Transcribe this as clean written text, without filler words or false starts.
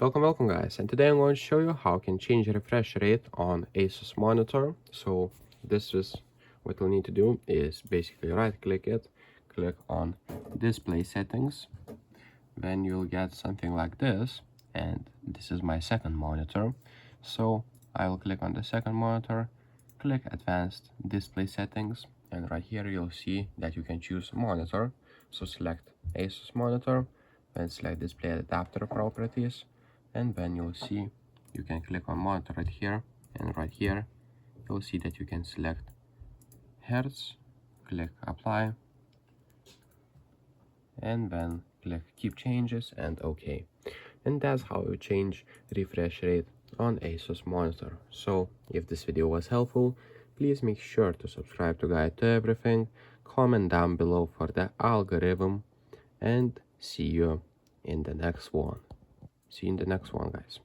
Welcome guys, and today I'm going to show you how you can change refresh rate on ASUS Monitor. So this is what you'll need to do is basically right click it, click on display settings, then you'll get something like this, and this is my second monitor. So I will click on the second monitor, click advanced display settings, and right here you'll see that you can choose monitor. So select ASUS Monitor, then select display adapter properties, and then you'll see you can click on monitor right here, and right here you'll see that you can select hertz, click apply, and then click keep changes and OK. And that's how you change refresh rate on ASUS Monitor. So if this video was helpful, please make sure to subscribe to Guide to Everything, comment down below for the algorithm, and see you in the next one. See you in the next one, guys.